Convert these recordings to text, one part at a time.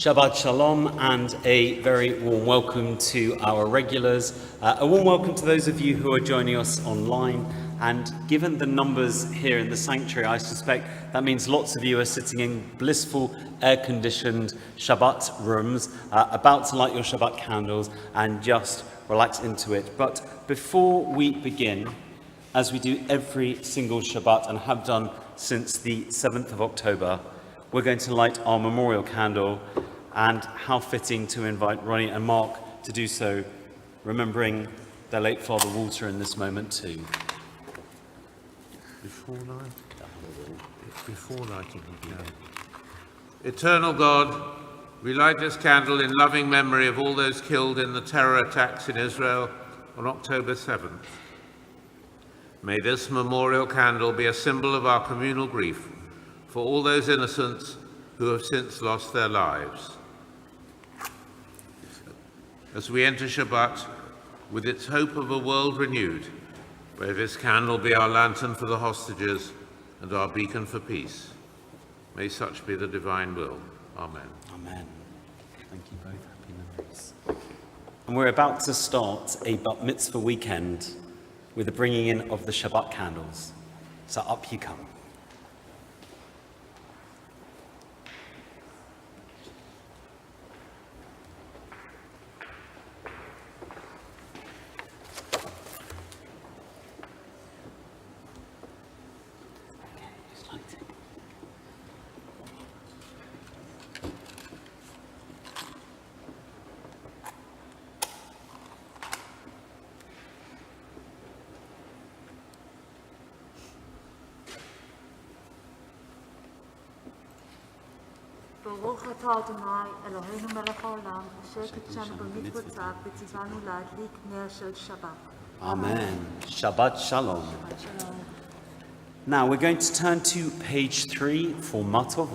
Shabbat Shalom and a very warm welcome to our regulars. A warm welcome to those of you who are joining us online. And given the numbers here in the sanctuary, I suspect that means lots of you are sitting in blissful, air-conditioned Shabbat rooms, about to light your Shabbat candles and just relax into it. But before we begin, as we do every single Shabbat and have done since the 7th of October, we're going to light our memorial candle, and how fitting to invite Ronnie and Mark to do so, remembering their late father Walter in this moment too. Before lighting the candle. Eternal God, we light this candle in loving memory of all those killed in the terror attacks in Israel on October 7th. May this memorial candle be a symbol of our communal grief for all those innocents who have since lost their lives. As we enter Shabbat with its hope of a world renewed, may this candle be our lantern for the hostages and our beacon for peace. May such be the divine will. Amen. Amen. Thank you both. Happy memories. And we're about to start a Bat Mitzvah weekend with the bringing in of the Shabbat candles. So up you come. ברוך אתה אדוני אלוהינו מלך העולם אשר קידשנו במצוותיו וציוונו להדליק נר של שבת. Amen. Shabbat Shalom. Now we're going to turn to page 3 for Matov.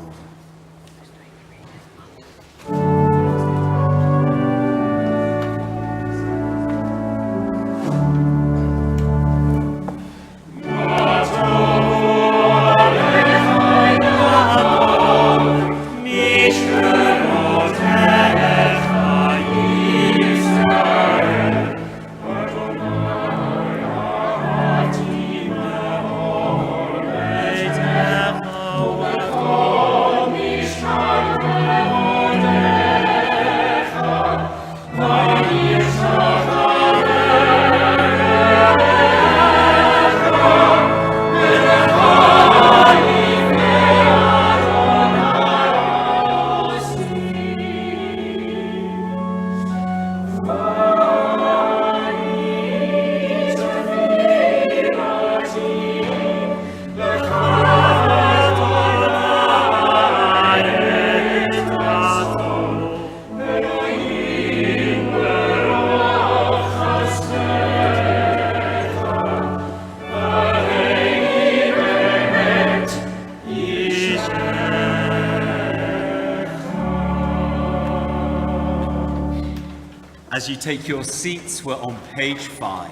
As you take your seats, we're on page 5.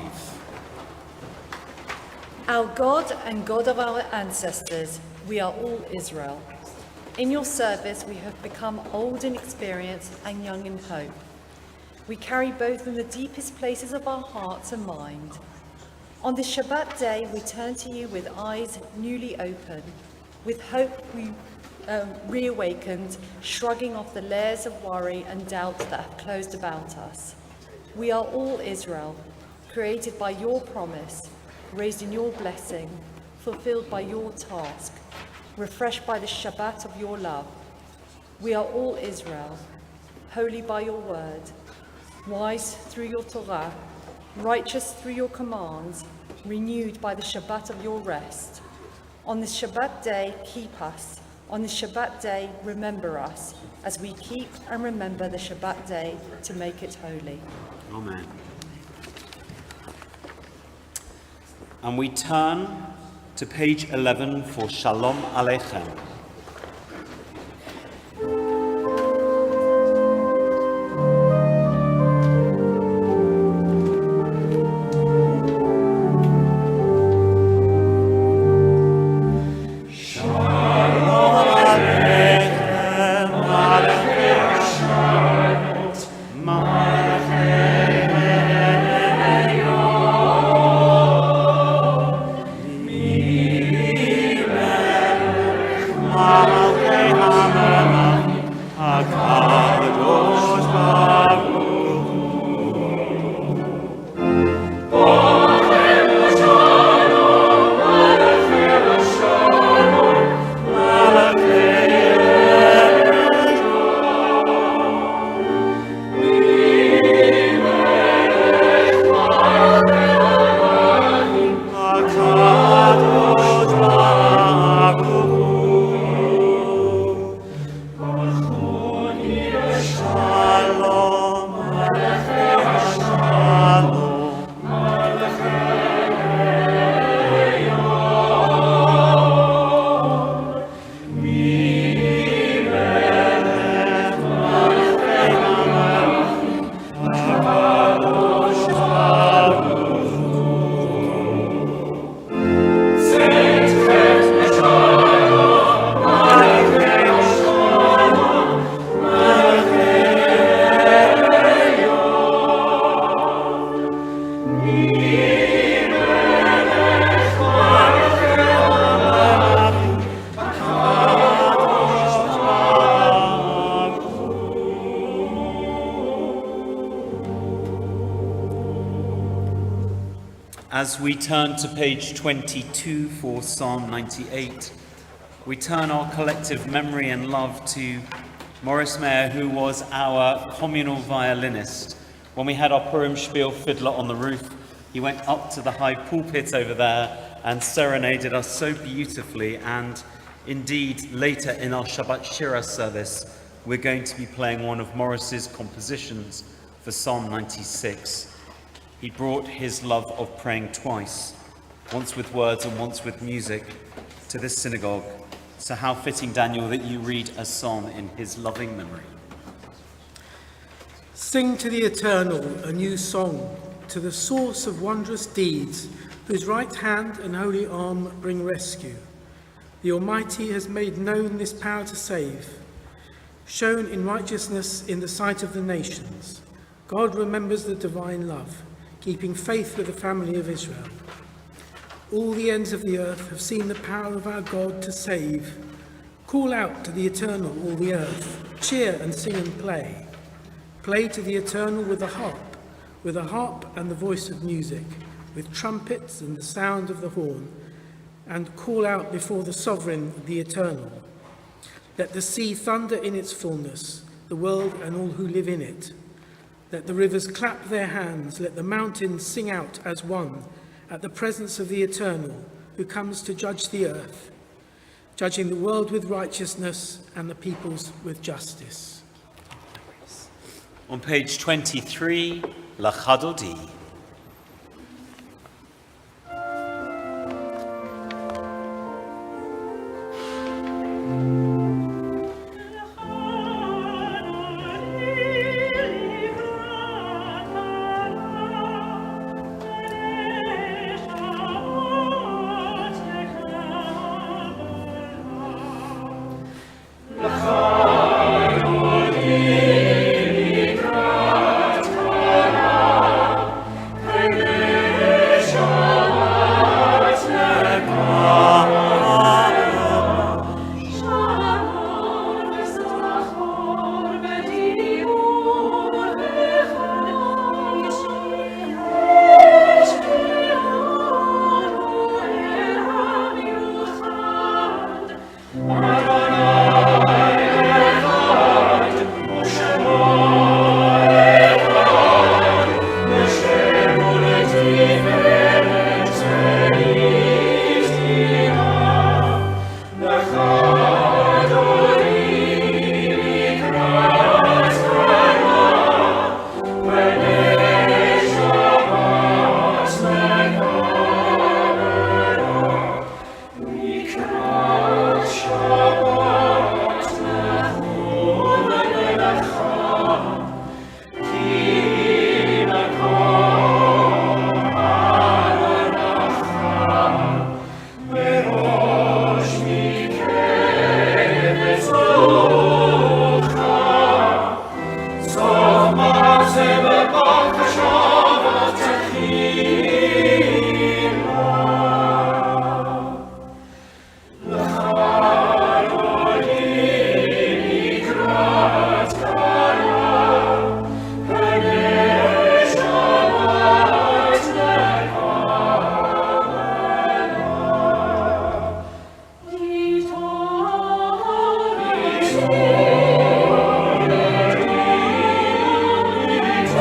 Our God and God of our ancestors, we are all Israel. In your service, we have become old in experience and young in hope. We carry both in the deepest places of our hearts and mind. On this Shabbat day, we turn to you with eyes newly open, with hope reawakened, shrugging off the layers of worry and doubt that have closed about us. We are all Israel, created by your promise, raised in your blessing, fulfilled by your task, refreshed by the Shabbat of your love. We are all Israel, holy by your word, wise through your Torah, righteous through your commands, renewed by the Shabbat of your rest. On this Shabbat day, keep us. On this Shabbat day, remember us, as we keep and remember the Shabbat day to make it holy. Amen. And we turn to page 11 for Shalom Aleichem. As we turn to page 22 for Psalm 98, we turn our collective memory and love to Maurice Mayer, who was our communal violinist. When we had our Purim Spiel fiddler on the roof, he went up to the high pulpit over there and serenaded us so beautifully. And indeed, later in our Shabbat Shira service, we're going to be playing one of Maurice's compositions for Psalm 96. He brought his love of praying twice, once with words and once with music, to this synagogue. So how fitting, Daniel, that you read a psalm in his loving memory. Sing to the Eternal a new song, to the source of wondrous deeds, whose right hand and holy arm bring rescue. The Almighty has made known this power to save, shown in righteousness in the sight of the nations. God remembers the divine love, keeping faith with the family of Israel. All the ends of the earth have seen the power of our God to save. Call out to the Eternal, all the earth. Cheer and sing and play. Play to the Eternal with a harp and the voice of music, with trumpets and the sound of the horn, and call out before the Sovereign, the Eternal. Let the sea thunder in its fullness, the world and all who live in it. Let the rivers clap their hands, let the mountains sing out as one, at the presence of the Eternal, who comes to judge the earth, judging the world with righteousness and the peoples with justice. On page 23, L'Chadodi.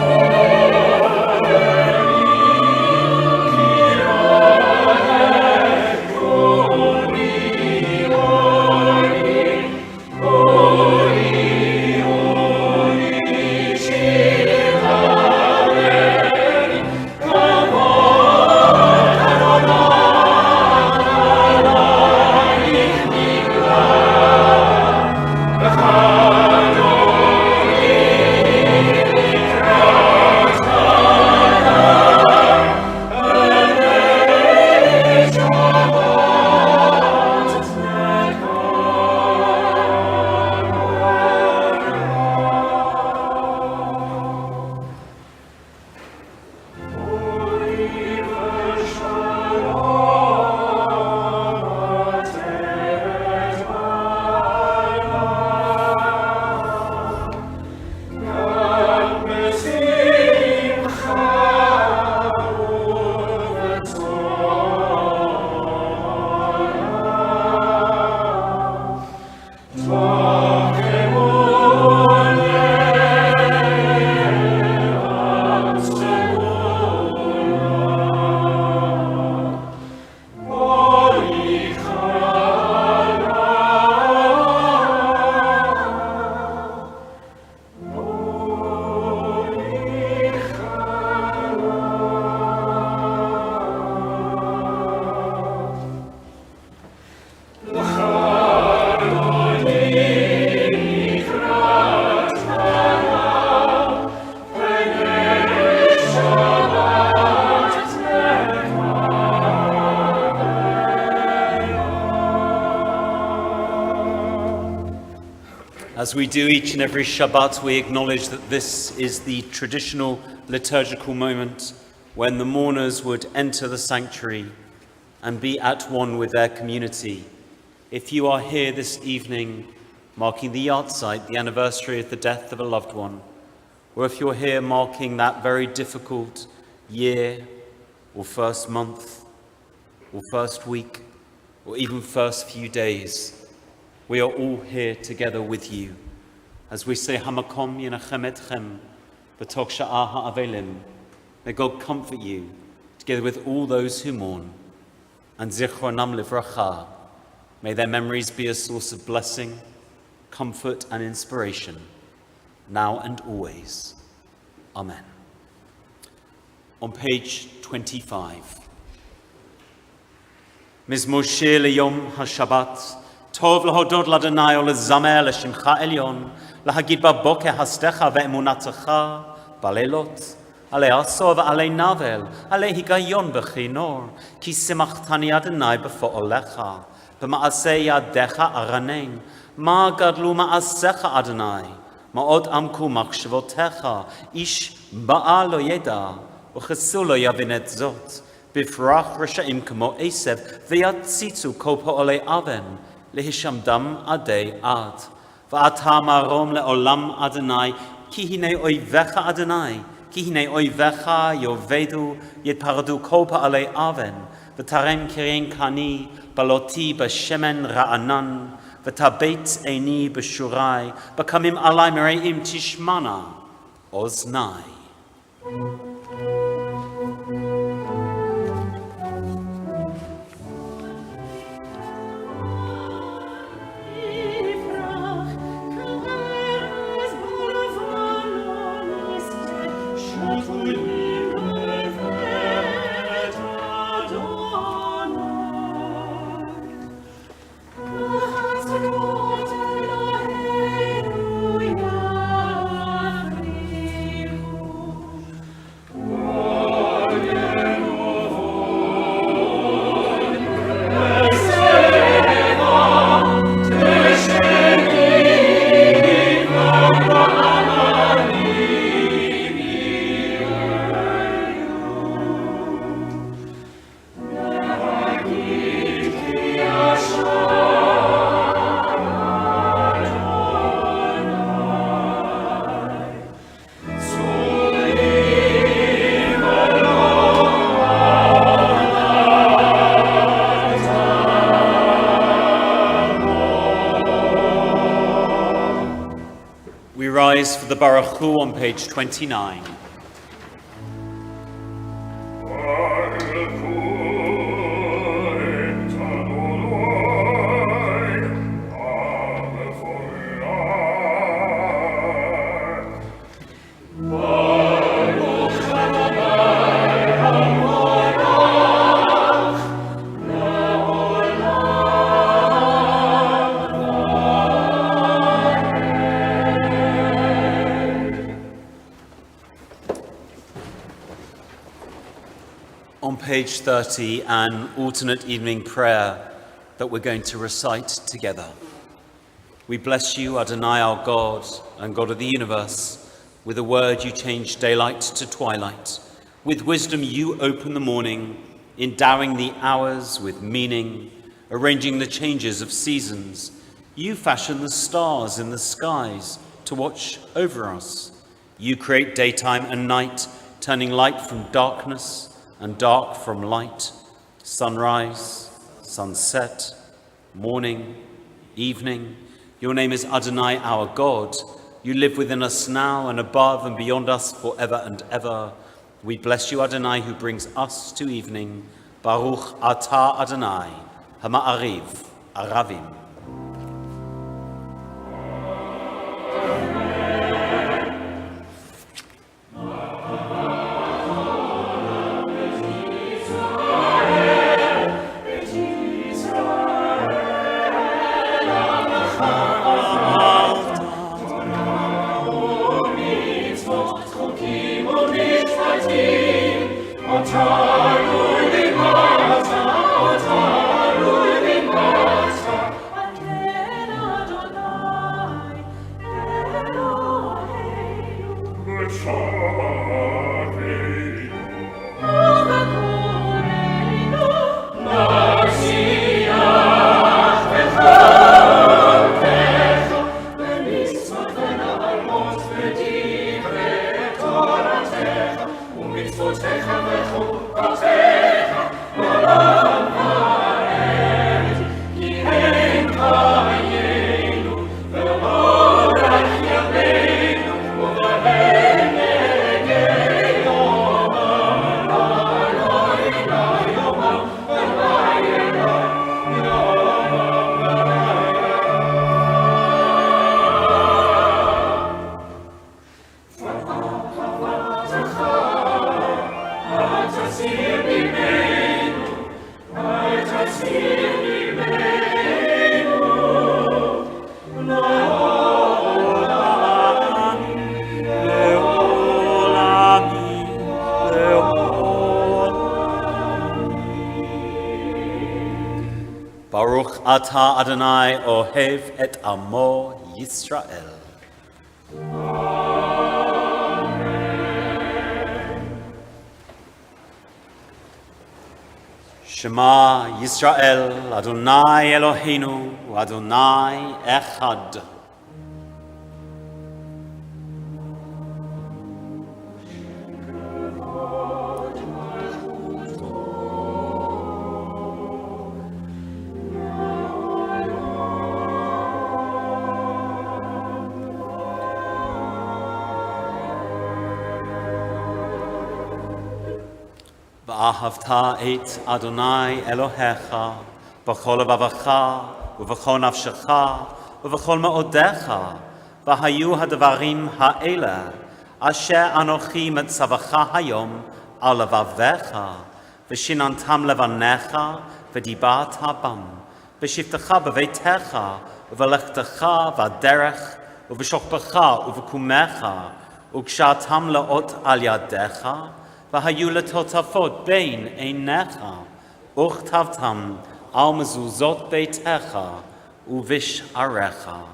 Oh As we do each and every Shabbat, we acknowledge that this is the traditional liturgical moment when the mourners would enter the sanctuary and be at one with their community. If you are here this evening marking the yahrzeit, the anniversary of the death of a loved one, or if you're here marking that very difficult year or first month or first week or even first few days, we are all here together with you as we say Hamakom Yenachem Etchem B'tok Sha'ah Ha'avelim. May God comfort you together with all those who mourn, and Zichronam Livracha. May their memories be a source of blessing, comfort and inspiration, now and always. Amen. On page 25. Mizmor Shir Leyom HaShabbat, Tov להודות לאדוני ולזמר לשמך עליון, להגיד בבוקר הסתך ואמונתך בלילות, עלי עשור ועלי נבל, עלי היגיון בכינור, כי שמחתני אדוני בפועלך, במעשה ידיך ארנן, מה גדלו מעשיך אדוני, מאוד עמקו מחשבותיך, איש בעל לא ידע, וכסו לא יבין את זאת, בפרח רשעים כמו עשב, ויציצו כל פועלי אבן, להישמדם עדי עד. ואתה מרום לעולם אדוני, כי הנה אויביך אדוני, כי הנה אויביך יאבדו, יתפרדו כל פעלי אבן, ותרם קרן קני, בלותי בשמן רענן, ותביט עיני בשורי, בקמים עלי מרעים תשמענה אוזני. For the Baruch Hu on page 29. Page 30, an alternate evening prayer that we're going to recite together. We bless you, Adonai, our God and God of the universe. With a word you change daylight to twilight. With wisdom you open the morning, endowing the hours with meaning, arranging the changes of seasons. You fashion the stars in the skies to watch over us. You create daytime and night, turning light from darkness and dark from light, sunrise, sunset, morning, evening. Your name is Adonai, our God. You live within us now and above and beyond us forever and ever. We bless you, Adonai, who brings us to evening. Baruch atah Adonai, hama'ariv, aravim. Baruch atah Adonai ohev et amo Yisrael. Shema Yisrael, Adonai Eloheinu, Adonai Echad. V'ahavta et Adonai Elohecha b'chol levavecha u'v'chol nafshecha u'v'chol me'odecha v'hayu hadvarim ha'eleh asher anochi metzavacha hayom al levavecha v'shinantam levanecha v'dibata bam v'shiftecha b'veitecha u'v'lechtecha v'derech u'v'shokbecha u'v'kumecha u'kshatam le'ot al yadecha V'hayu letotafot bein einecha, uchtavtam al mezuzot beitecha, uvish arecha.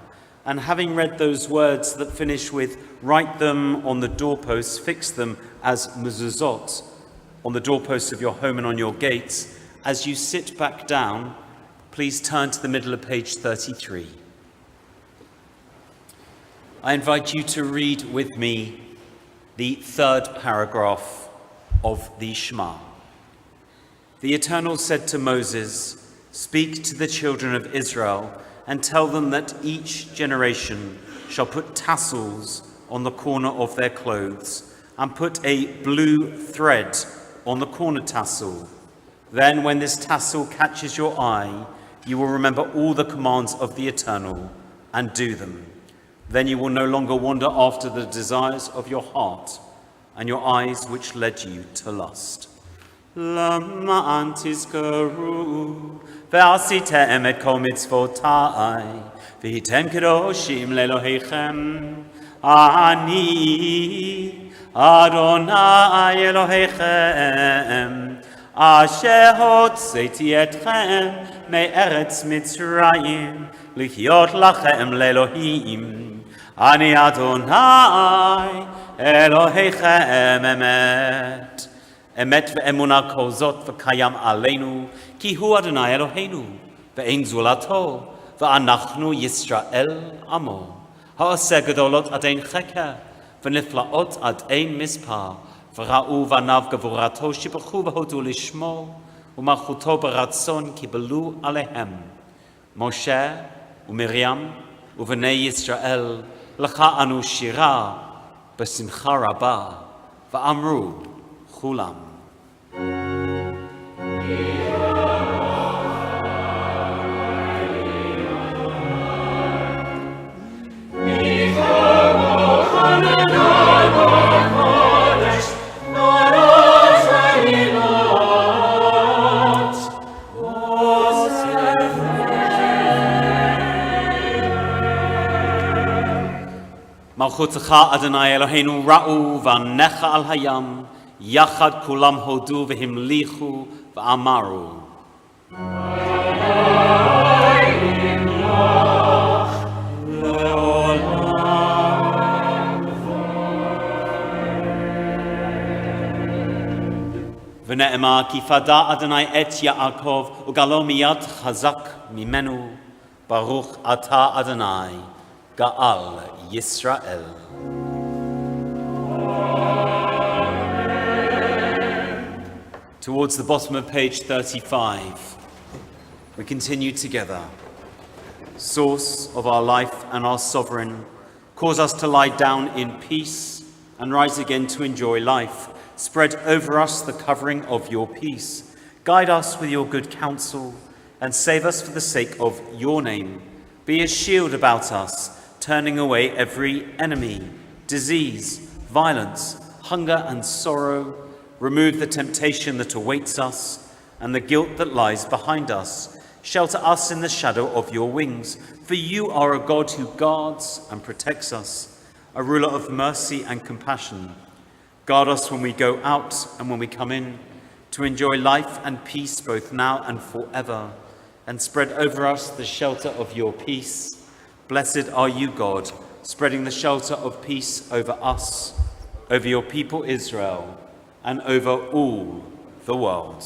And having read those words that finish with, write them on the doorposts, fix them as mezuzot, on the doorposts of your home and on your gates, as you sit back down, please turn to the middle of page 33. I invite you to read with me the third paragraph of the Shema. The Eternal said to Moses, "Speak to the children of Israel and tell them that each generation shall put tassels on the corner of their clothes and put a blue thread on the corner tassel. Then when this tassel catches your eye, you will remember all the commands of the Eternal and do them. Then you will no longer wander after the desires of your heart and your eyes which led you to lust. Lama'an tizkaru, ve'asitem et kol mitzvotai, v'hitem kedoshim le'eloheichem, ani Adonai Eloheichem, asher hotzeiti etchem me'eretz Mitzrayim, lichiyot lachem le'elohim, ani Adonai Eloheichem emet. Emet ve'emunah kol zot v'kayam aleinu, ki hu Adonai Eloheinu, ve'ein zulato, ve'anachnu Yisrael amo. Ha'aseh gedolot ad ein cheker, ve'niflaot ad ein mispah, v'ra'u v'anav gevurato shibachu v'hodu lishmo, u'malchuto b'ratzon kibelu alehem. Moshe u'Miriam u'vnei Yisrael, lecha anu shira, b'simcha rabah, v'amru chulam. Malchutcha Adonai Eloheinu ra'u v'anecha al hayam, yachad kulam hodu v'himlichu v'amaru. V'ne'emar ki fada Adonai et Yaakov ugalo miyad chazak mimenu Baruch ata Adonai Ga'al Yisrael. Towards the bottom of page 35, we continue together. Source of our life and our sovereign, cause us to lie down in peace and rise again to enjoy life. Spread over us the covering of your peace. Guide us with your good counsel and save us for the sake of your name. Be a shield about us, turning away every enemy, disease, violence, hunger and sorrow. Remove the temptation that awaits us and the guilt that lies behind us. Shelter us in the shadow of your wings, for you are a God who guards and protects us, a ruler of mercy and compassion. Guard us when we go out and when we come in, to enjoy life and peace both now and forever, and spread over us the shelter of your peace. Blessed are you, God, spreading the shelter of peace over us, over your people Israel, and over all the world.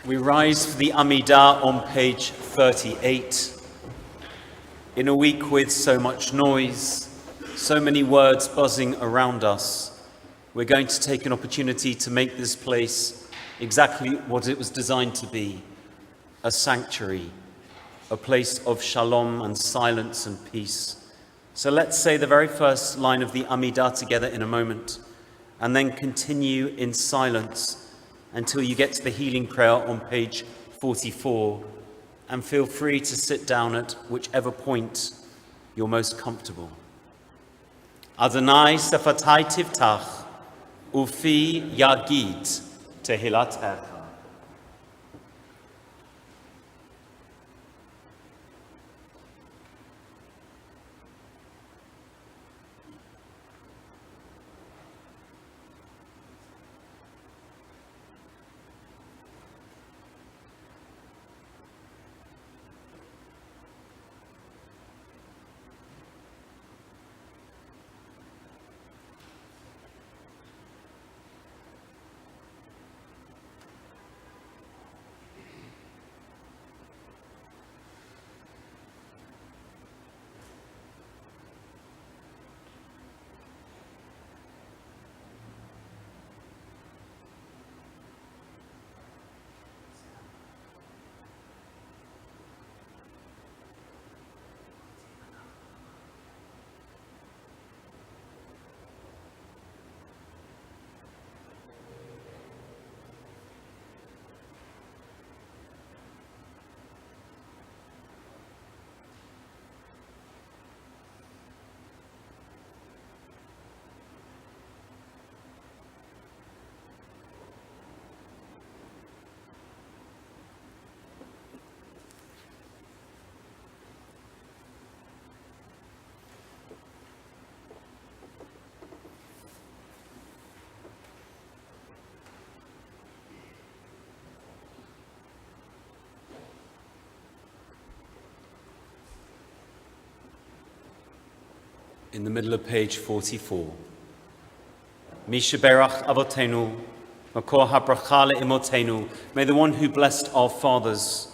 We rise for the Amida on page 38. In a week with so much noise, so many words buzzing around us, we're going to take an opportunity to make this place exactly what it was designed to be, a sanctuary, a place of shalom and silence and peace. So let's say the very first line of the Amida together in a moment, and then continue in silence until you get to the healing prayer on page 44, and feel free to sit down at whichever point you're most comfortable. Adonai sefatai tiftach, ufi yagid tehilatecha. in the middle of page 44. Mishaberach Avotenu, Makor HaBracha Le'imotenu. May the one who blessed our fathers,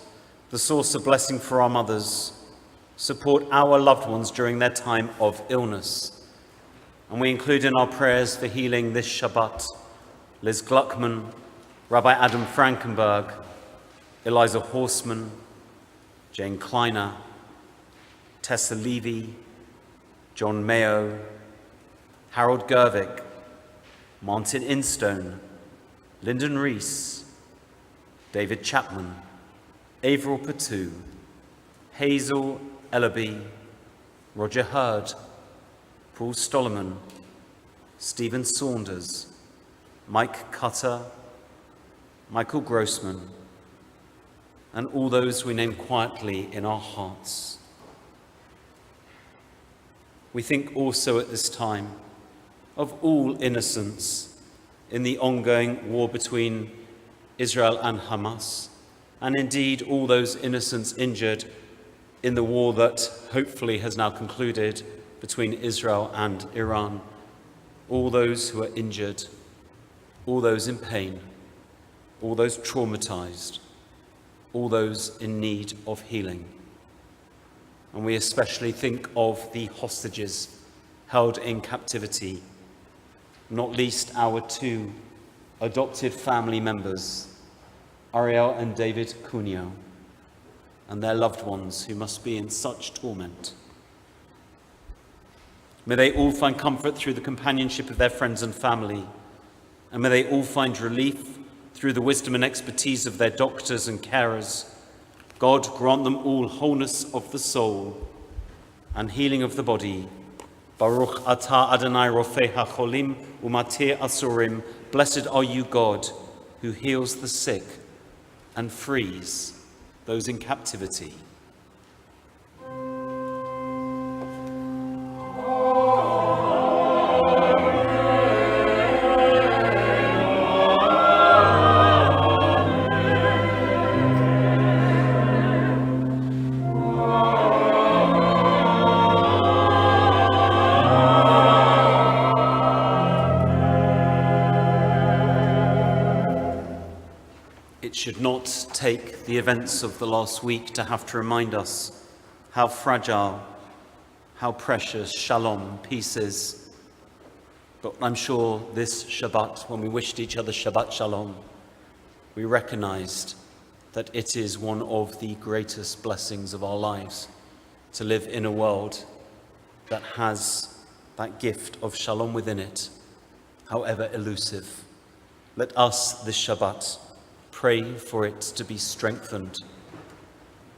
the source of blessing for our mothers, support our loved ones during their time of illness. And we include in our prayers for healing this Shabbat Liz Gluckman, Rabbi Adam Frankenberg, Eliza Horseman, Jane Kleiner, Tessa Levy, John Mayo, Harold Gervik, Martin Instone, Lyndon Rees, David Chapman, Averill Patu, Hazel Ellaby, Roger Hurd, Paul Stollerman, Stephen Saunders, Mike Cutter, Michael Grossman, and all those we name quietly in our hearts. We think also at this time of all innocents in the ongoing war between Israel and Hamas, and indeed all those innocents injured in the war that hopefully has now concluded between Israel and Iran, all those who are injured, all those in pain, all those traumatized, all those in need of healing. And we especially think of the hostages held in captivity, not least our two adopted family members, Ariel and David Cuneo, and their loved ones who must be in such torment. May they all find comfort through the companionship of their friends and family, and may they all find relief through the wisdom and expertise of their doctors and carers. God grant them all wholeness of the soul and healing of the body. Baruch atah Adonai Rofei HaCholim umatir asurim. Blessed are you, God, who heals the sick and frees those in captivity. Should not take the events of the last week to have to remind us how fragile, how precious shalom, peace is. But I'm sure this Shabbat, when we wished each other Shabbat Shalom, we recognized that it is one of the greatest blessings of our lives to live in a world that has that gift of shalom within it, however elusive. Let us this Shabbat pray for it to be strengthened.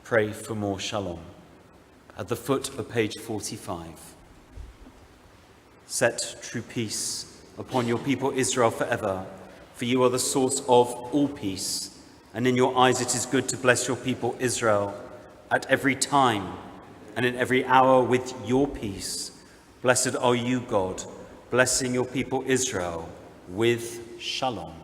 Pray for more shalom. At the foot of page 45. Set true peace upon your people Israel forever, for you are the source of all peace, and in your eyes it is good to bless your people Israel at every time and in every hour with your peace. Blessed are you, God, blessing your people Israel with shalom.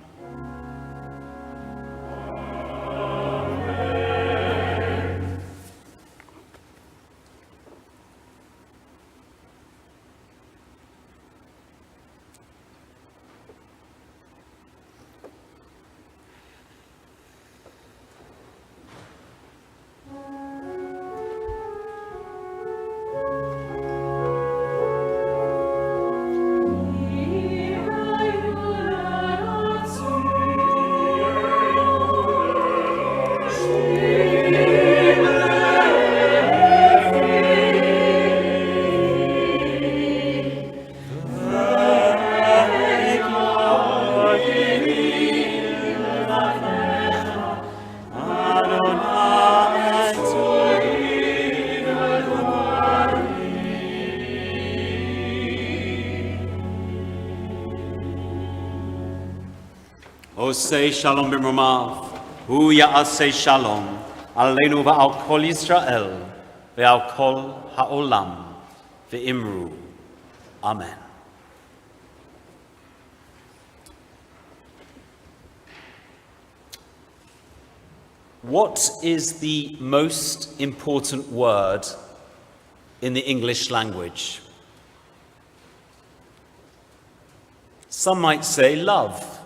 Osei shalom b'mromav, hu ya'asei shalom, aleinu v'al kol Yisrael, v'al kol ha'olam, v'imru. Amen. What is the most important word in the English language? Some might say love,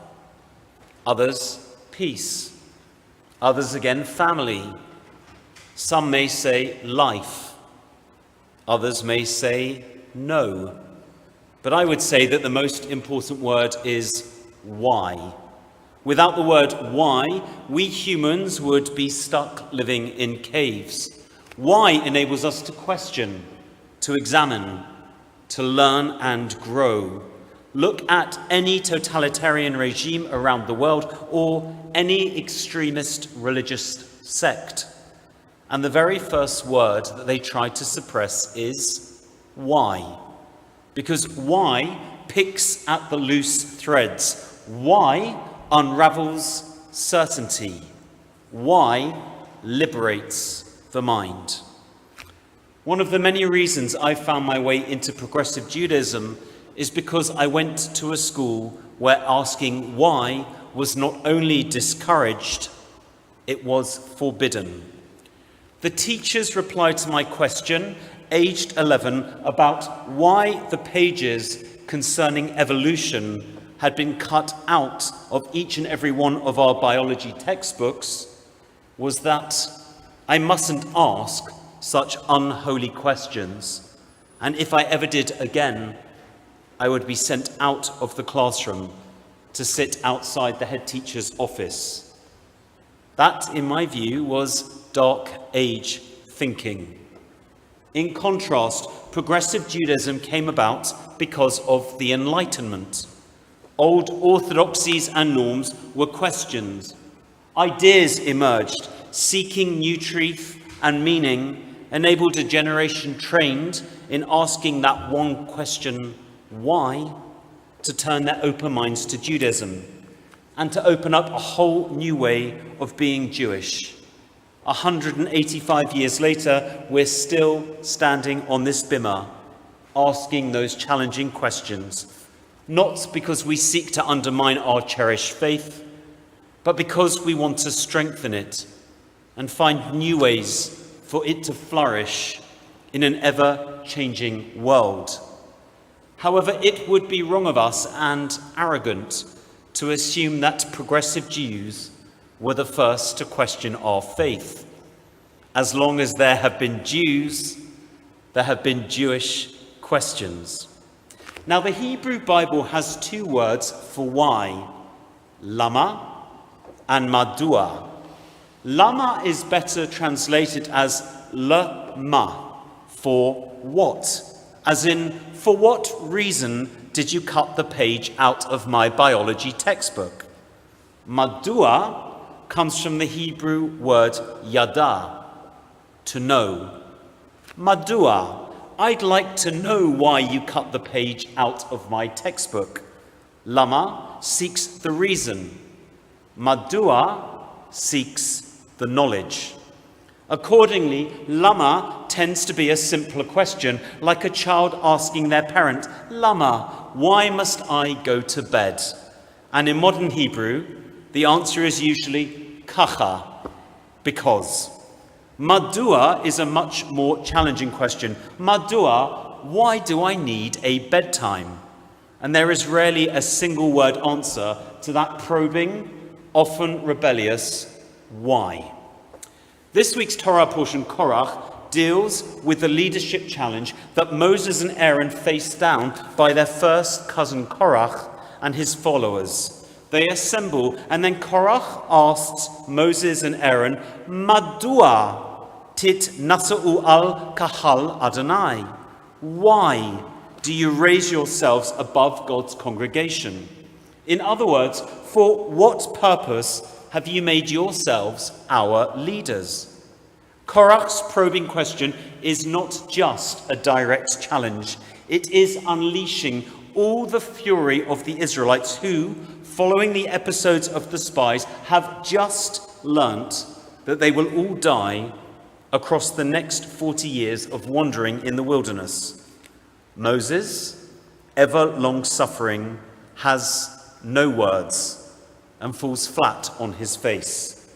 others peace, others again family. Some may say life, others may say no. But I would say that the most important word is why. Without the word why, we humans would be stuck living in caves. Why enables us to question, to examine, to learn and grow. Look at any totalitarian regime around the world or any extremist religious sect. And the very first word that they try to suppress is why. Because why picks at the loose threads. Why unravels certainty. Why liberates the mind. One of the many reasons I found my way into progressive Judaism is because I went to a school where asking why was not only discouraged, it was forbidden. The teachers replied to my question, aged 11, about why the pages concerning evolution had been cut out of each and every one of our biology textbooks, was that I mustn't ask such unholy questions, and if I ever did again, I would be sent out of the classroom to sit outside the head teacher's office. That, in my view, was Dark Age thinking. In contrast, progressive Judaism came about because of the Enlightenment. Old orthodoxies and norms were questioned. Ideas emerged, seeking new truth and meaning, enabled a generation trained in asking that one question, why, to turn their open minds to Judaism and to open up a whole new way of being Jewish. 185 years later, we're still standing on this bimah, asking those challenging questions, not because we seek to undermine our cherished faith, but because we want to strengthen it and find new ways for it to flourish in an ever-changing world. However, it would be wrong of us and arrogant to assume that progressive Jews were the first to question our faith. As long as there have been Jews, there have been Jewish questions. Now, the Hebrew Bible has two words for why, lama and madua. Lama is better translated as lema, for what, as in, for what reason did you cut the page out of my biology textbook? Madua comes from the Hebrew word yada, to know. Madua, I'd like to know why you cut the page out of my textbook. Lama seeks the reason. Madua seeks the knowledge. Accordingly, lama tends to be a simpler question, like a child asking their parent, Lama, why must I go to bed? And in modern Hebrew, the answer is usually kacha, because. Madua is a much more challenging question. Madua, why do I need a bedtime? And there is rarely a single word answer to that probing, often rebellious, why? This week's Torah portion, Korach, deals with the leadership challenge that Moses and Aaron faced down by their first cousin Korach and his followers. They assemble, and then Korach asks Moses and Aaron, Madua tit nasa'u al kahal Adonai? Why do you raise yourselves above God's congregation? In other words, for what purpose have you made yourselves our leaders? Korach's probing question is not just a direct challenge. It is unleashing all the fury of the Israelites who, following the episodes of the spies, have just learnt that they will all die across the next 40 years of wandering in the wilderness. Moses, ever long-suffering, has no words and falls flat on his face.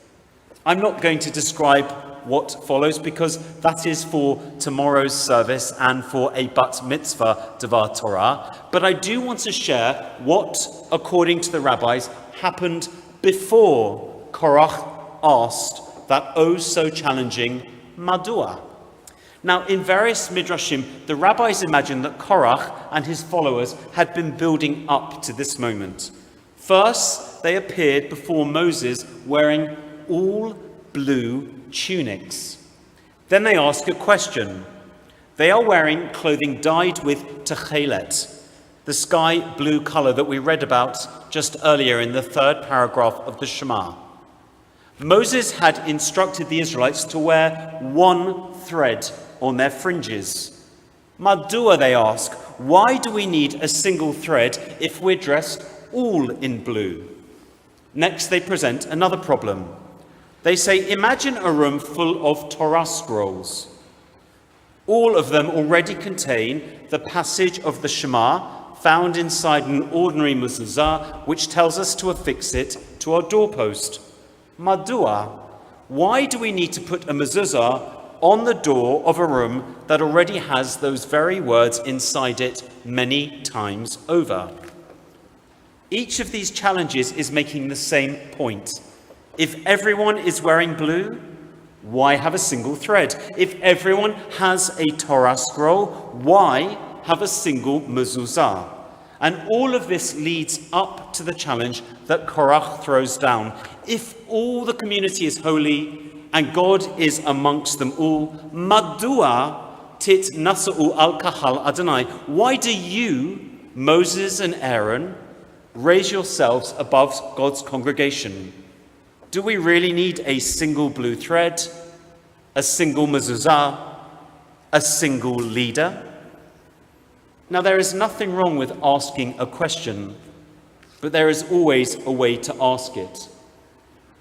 I'm not going to describe what follows, because that is for tomorrow's service and for a bat mitzvah devar Torah. But I do want to share what, according to the rabbis, happened before Korach asked that oh so challenging Madua. Now, in various midrashim, the rabbis imagine that Korach and his followers had been building up to this moment. First, they appeared before Moses wearing all blue tunics. Then they ask a question. They are wearing clothing dyed with techelet, the sky blue color that we read about just earlier in the 3rd paragraph of the Shema. Moses had instructed the Israelites to wear one thread on their fringes. Madua, they ask, why do we need a single thread if we're dressed all in blue? Next, they present another problem. They say, imagine a room full of Torah scrolls. All of them already contain the passage of the Shema found inside an ordinary mezuzah, which tells us to affix it to our doorpost. Madua, why do we need to put a mezuzah on the door of a room that already has those very words inside it many times over? Each of these challenges is making the same point. If everyone is wearing blue, why have a single thread? If everyone has a Torah scroll, why have a single mezuzah? And all of this leads up to the challenge that Korach throws down. If all the community is holy and God is amongst them all, Madua tit nasa'u al kahal Adonai. Why do you, Moses and Aaron, raise yourselves above God's congregation? Do we really need a single blue thread, a single mezuzah, a single leader? Now, there is nothing wrong with asking a question, but there is always a way to ask it.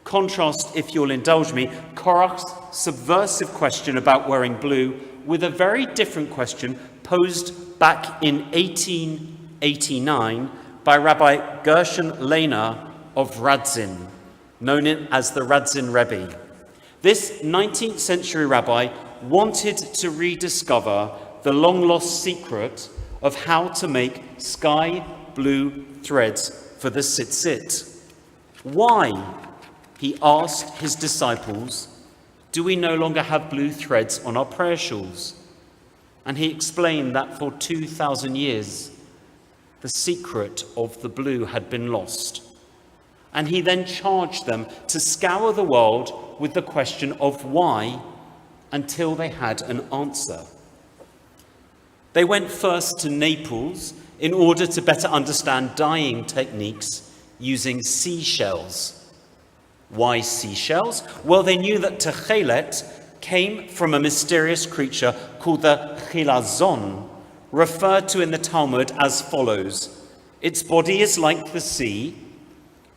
Contrast, if you'll indulge me, Korach's subversive question about wearing blue with a very different question posed back in 1889 by Rabbi Gershon Lehner of Radzin, known as the Radzin Rebbe. This 19th century rabbi wanted to rediscover the long-lost secret of how to make sky blue threads for the tzitzit. Why, he asked his disciples, do we no longer have blue threads on our prayer shawls? And he explained that for 2,000 years, the secret of the blue had been lost. And he then charged them to scour the world with the question of why until they had an answer. They went first to Naples in order to better understand dyeing techniques using seashells. Why seashells? Well, they knew that techelet came from a mysterious creature called the chilazon, referred to in the Talmud as follows. Its body is like the sea,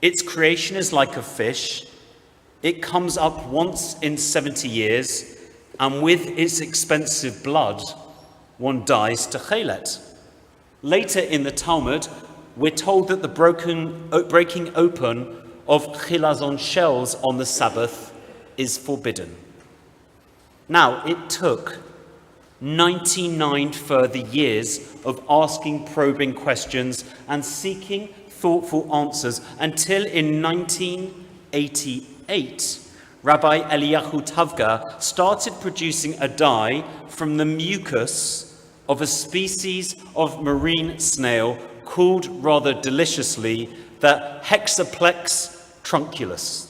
its creation is like a fish, it comes up once in 70 years, and with its expensive blood, one dies techelet. Later in the Talmud, we're told that the breaking open of chilazon shells on the Sabbath is forbidden. Now, it took 99 further years of asking probing questions and seeking thoughtful answers until in 1988, Rabbi Eliyahu Tavga started producing a dye from the mucus of a species of marine snail called rather deliciously the Hexaplex trunculus.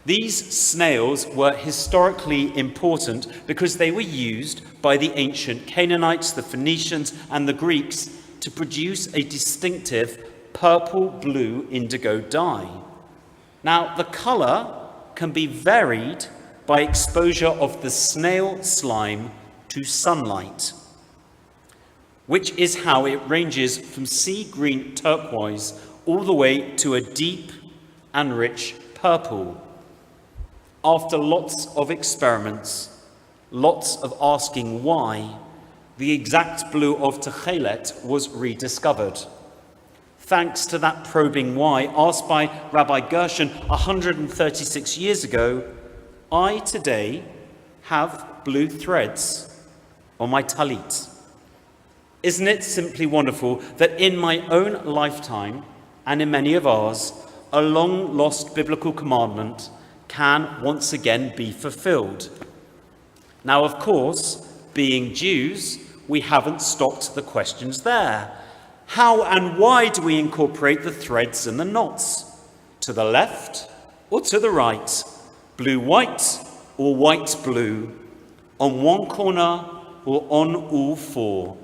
These snails were historically important because they were used by the ancient Canaanites, the Phoenicians, and the Greeks to produce a distinctive purple-blue indigo dye. Now, the color can be varied by exposure of the snail slime to sunlight, which is how it ranges from sea green turquoise all the way to a deep and rich purple. After lots of experiments, lots of asking why, the exact blue of techelet was rediscovered. Thanks to that probing why asked by Rabbi Gershon 136 years ago, I today have blue threads on my talit. Isn't it simply wonderful that in my own lifetime and in many of ours, a long-lost biblical commandment can once again be fulfilled? Now, of course, being Jews, we haven't stopped the questions there. How and why do we incorporate the threads and the knots? To the left or to the right? Blue-white or white-blue? On one corner or on all four?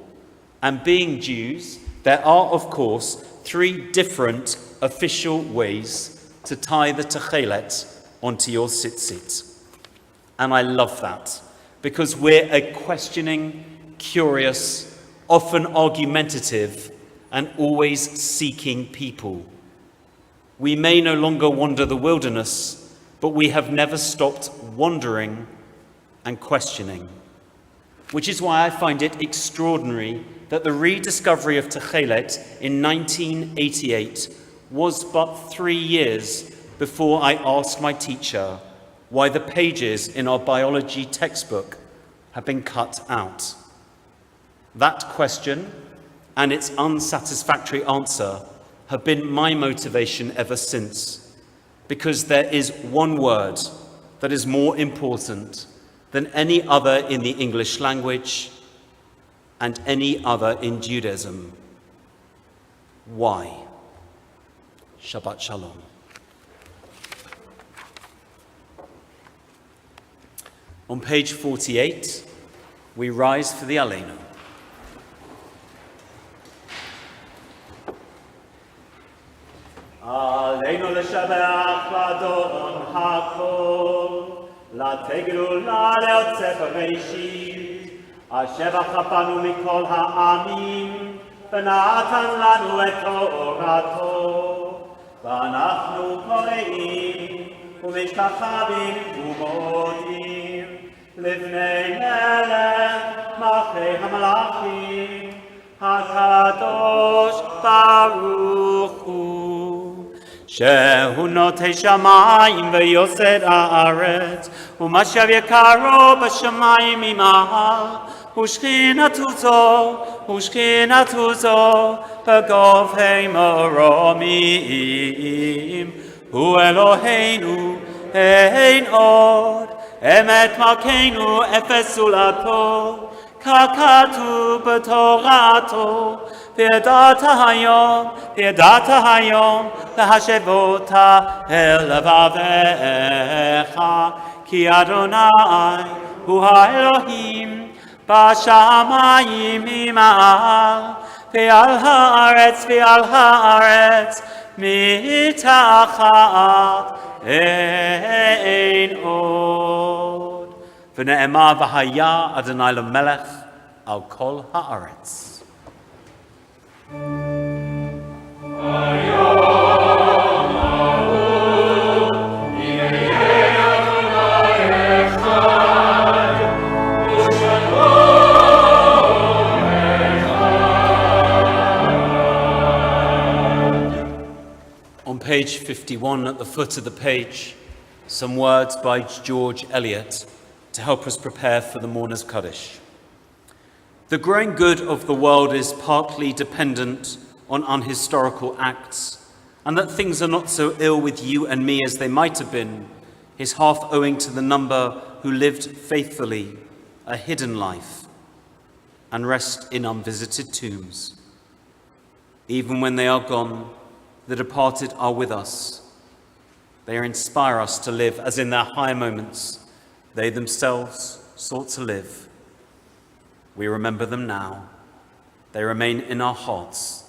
And being Jews, there are, of course, 3 different official ways to tie the techelet onto your tzitzit. And I love that, because we're a questioning, curious, often argumentative, and always seeking people. We may no longer wander the wilderness, but we have never stopped wondering and questioning. Which is why I find it extraordinary that the rediscovery of Techelet in 1988 was but 3 years before I asked my teacher why the pages in our biology textbook had been cut out. That question and its unsatisfactory answer have been my motivation ever since, because there is one word that is more important than any other in the English language and any other in Judaism. Why? Shabbat Shalom. On page 48, we rise for the Aleinu. Aleinu l'shabeach l'adon hakol, l'tegelu l'aleotzeh b'reishit, השבח רבנו מכל העמים, ונתן לנו את תורתו, ואנחנו קוראים ומשתחווים ומודים לפני מלך מלכי המלכים, הקדוש ברוך הוא. שהוא נוטה שמיים ויוסד הארץ, ומשב יקרו בשמיים ממעל, ושכינתו זו בגובהי מרומים. הוא אלוהינו, אין עוד, אמת מלכנו, אפס זולתו, ככתוב בתורתו, וידעת היום, להשבות אל לבביך, כי אדוני הוא האלוהים בשמיים ממעל, ועל הארץ מתחת אין עוד. ונאמר והיה אדוני למלך על כל הארץ. On page 51, at the foot of the page, some words by George Eliot to help us prepare for the Mourners' Kaddish. The growing good of the world is partly dependent on unhistorical acts, and that things are not so ill with you and me as they might have been is half owing to the number who lived faithfully a hidden life and rest in unvisited tombs. Even when they are gone, the departed are with us. They inspire us to live as in their higher moments they themselves sought to live. We remember them now. They remain in our hearts.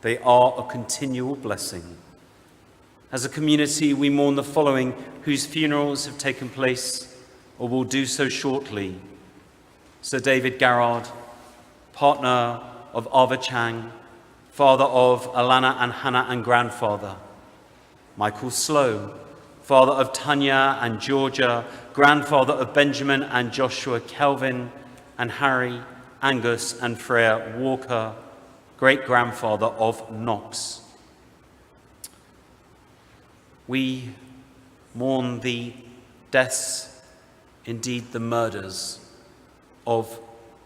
They are a continual blessing. As a community, we mourn the following whose funerals have taken place or will do so shortly. Sir David Garrard, partner of Ava Chang, father of Alana and Hannah and grandfather. Michael Slow, father of Tanya and Georgia, grandfather of Benjamin and Joshua Kelvin, and Harry, Angus and Freya Walker, great-grandfather of Knox. We mourn the deaths indeed the murders of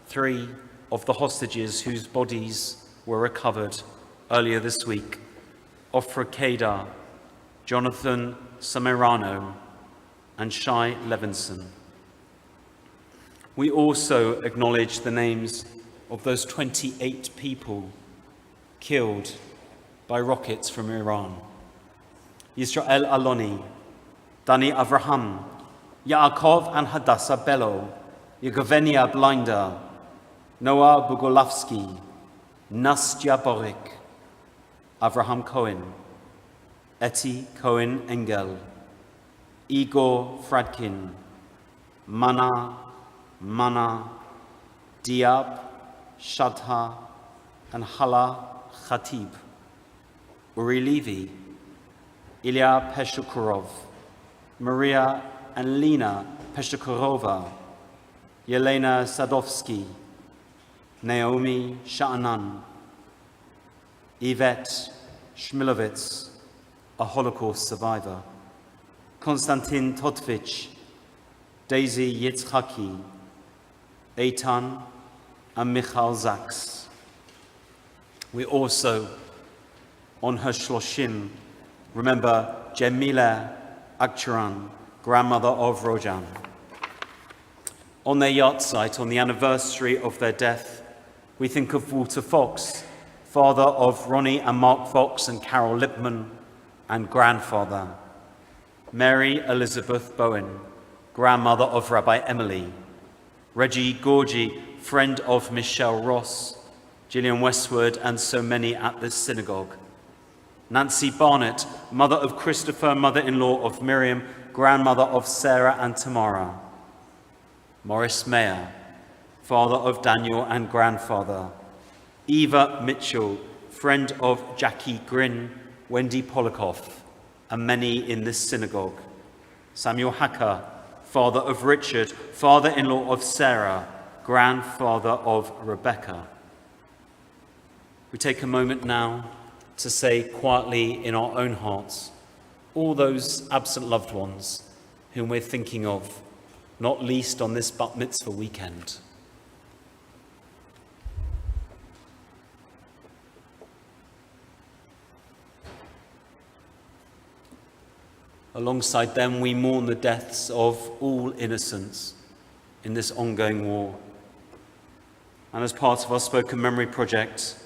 3 of the hostages whose bodies were recovered earlier this week, Ofra Kedar, Jonathan Samirano, and Shai Levinson. We also acknowledge the names of those 28 people killed by rockets from Iran. Yisrael Aloni, Dani Avraham, Yaakov and Hadassah Bello, Yevgenia Blinder, Noah Bogolavsky, Nastya Borik, Avraham Cohen, Etty Cohen Engel, Igor Fradkin, Mana, Diab, Shadha, and Hala Khatib, Uri Levy, Ilya Peshukurov, Maria and Lena Peshukurova, Yelena Sadovsky, Naomi Sha'anan, Yvette Shmilovitz, a Holocaust survivor, Konstantin Totvich, Daisy Yitzhaki, Eitan, and Michal Zaks. We also, on her Shloshim, remember Jemila Akcharan, grandmother of Rojan. On their yacht site, on the anniversary of their death, we think of Walter Fox, father of Ronnie and Mark Fox and Carol Lipman, and grandfather. Mary Elizabeth Bowen, grandmother of Rabbi Emily. Reggie Gorgie, friend of Michelle Ross, Gillian Westwood, and so many at this synagogue. Nancy Barnett, mother of Christopher, mother-in-law of Miriam, grandmother of Sarah and Tamara. Morris Mayer, father of Daniel and grandfather. Eva Mitchell, friend of Jackie Grin, Wendy Polikoff, and many in this synagogue. Samuel Hacker, father of Richard, father-in-law of Sarah, grandfather of Rebecca. We take a moment now to say quietly in our own hearts all those absent loved ones whom we're thinking of, not least on this Bat Mitzvah weekend. Alongside them, we mourn the deaths of all innocents in this ongoing war. And as part of our Spoken Memory project,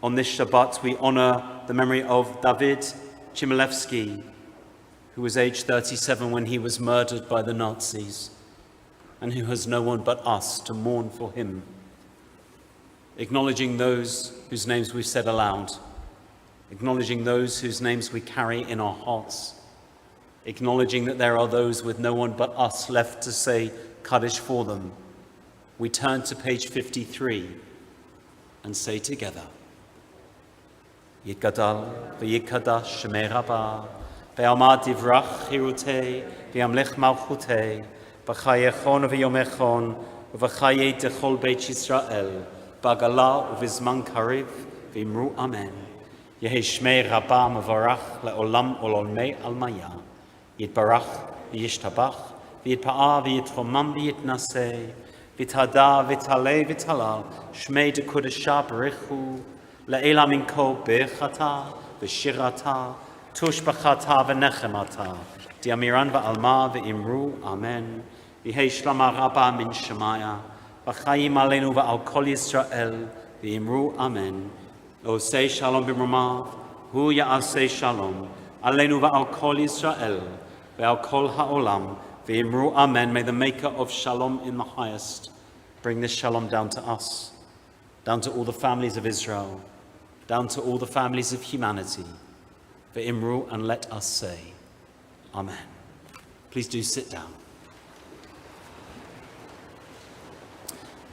on this Shabbat, we honor the memory of David Chmielewski, who was aged 37 when he was murdered by the Nazis, and who has no one but us to mourn for him. Acknowledging those whose names we've said aloud, acknowledging those whose names we carry in our hearts, acknowledging that there are those with no one but us left to say Kaddish for them, we turn to page 53 and say together, Yitgadal v'yikadash shemei Rabbah, ve'amad divrach chirutei, ve'amlech malchutei, v'chayechon v'yomechon, v'chayei dechol beit Yisrael, b'agala u'vizman kariv, v'imru amen. Yehi shmei Rabbah mevarach le'olam ololmei almaya. Yitbarach v'yishtabach, v'yitpa'a v'yitromam v'yitnaseh, v'tada v'talei v'talal, shmei dekudesha b'richu, le'ela minko b'echata v'shirata, tushbachata v'nechemata, diamiran v'alma v'imru, amen. V'hei shlama rabba min shemaya, v'chayim aleinu v'al kol Yisrael, v'imru, amen. Osei shalom b'mromav, hu ya'asei shalom, aleinu v'al kol Yisrael, v'al kol ha'olam, v'imru, amen. May the maker of shalom in the highest bring this shalom down to us, down to all the families of Israel, down to all the families of humanity. V'imru, and let us say, amen. Please do sit down.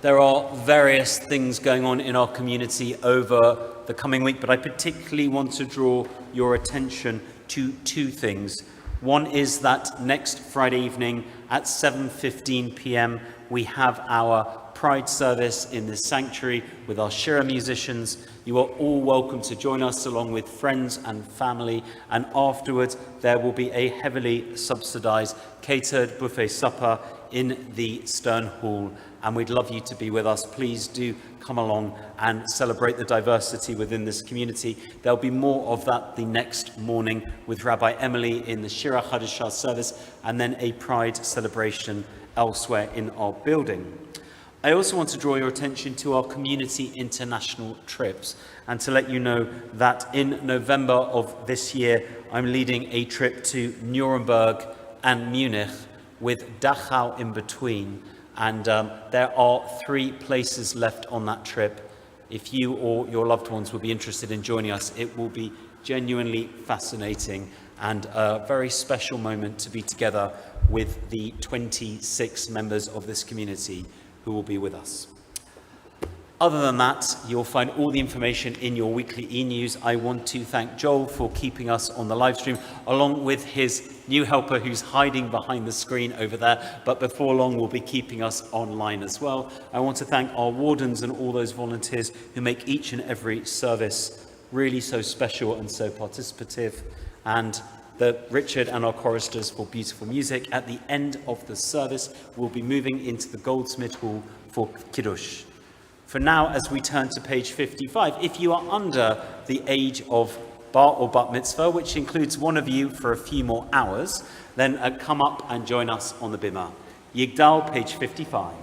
There are various things going on in our community over the coming week, but I particularly want to draw your attention to 2 things. One is that next Friday evening at 7:15 p.m. we have our Pride service in this sanctuary with our Shira musicians. You are all welcome to join us along with friends and family, and afterwards there will be a heavily subsidised catered buffet supper in the Stern Hall, and we'd love you to be with us. Please do come along and celebrate the diversity within this community. There'll be more of that the next morning with Rabbi Emily in the Shira Chadashah service, and then a Pride celebration elsewhere in our building. I also want to draw your attention to our community international trips and to let you know that in November of this year, I'm leading a trip to Nuremberg and Munich with Dachau in between. And there are 3 places left on that trip. If you or your loved ones would be interested in joining us, it will be genuinely fascinating and a very special moment to be together with the 26 members of this community who will be with us. Other than that, you'll find all the information in your weekly e-news. I want to thank Joel for keeping us on the live stream, along with his new helper who's hiding behind the screen over there, but before long will be keeping us online as well. I want to thank our wardens and all those volunteers who make each and every service really so special and so participative, and Richard and our choristers for beautiful music. At the end of the service, we'll be moving into the Goldsmith Hall for Kaddish. For now, as we turn to page 55, if you are under the age of bar or bat mitzvah, which includes one of you for a few more hours, then come up and join us on the bima. Yigdal, page 55.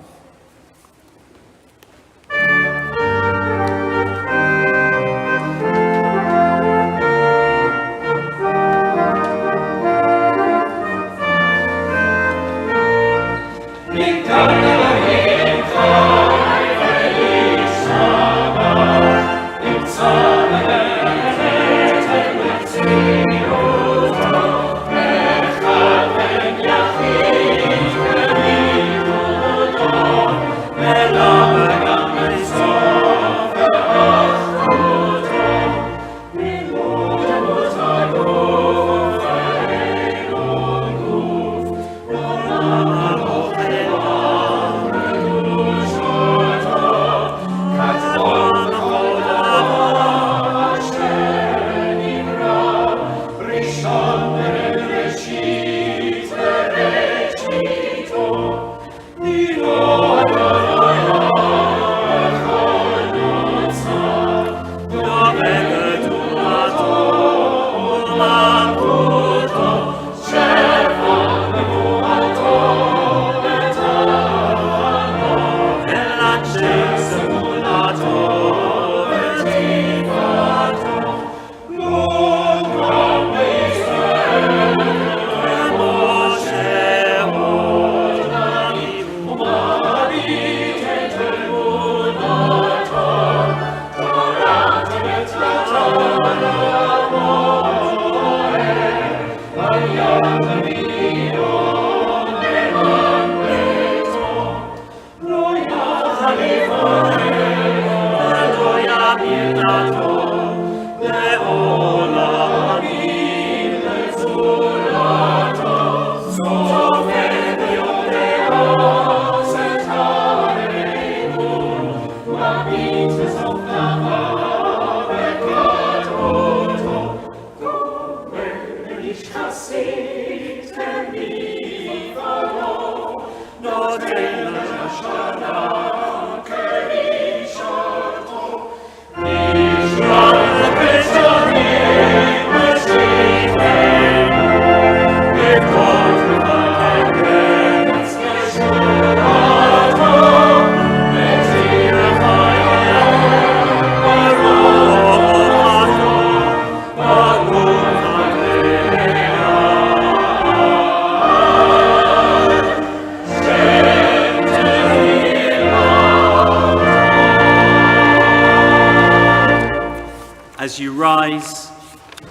As you rise,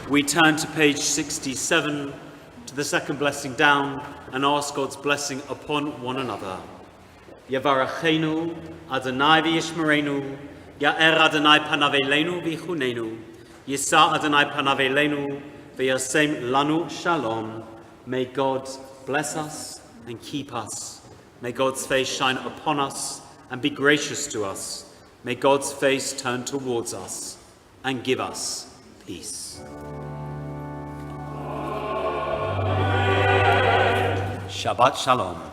we turn to page 67, to the second blessing down, and ask God's blessing upon one another. Yevarachenu Adonai v'yishmerenu, Ya'er Adonai panav eleinu v'yichunenu, Yisa Adonai panav eleinu v'yasem lanu shalom. May God bless us and keep us. May God's face shine upon us and be gracious to us. May God's face turn towards us and give us peace. Shabbat Shalom.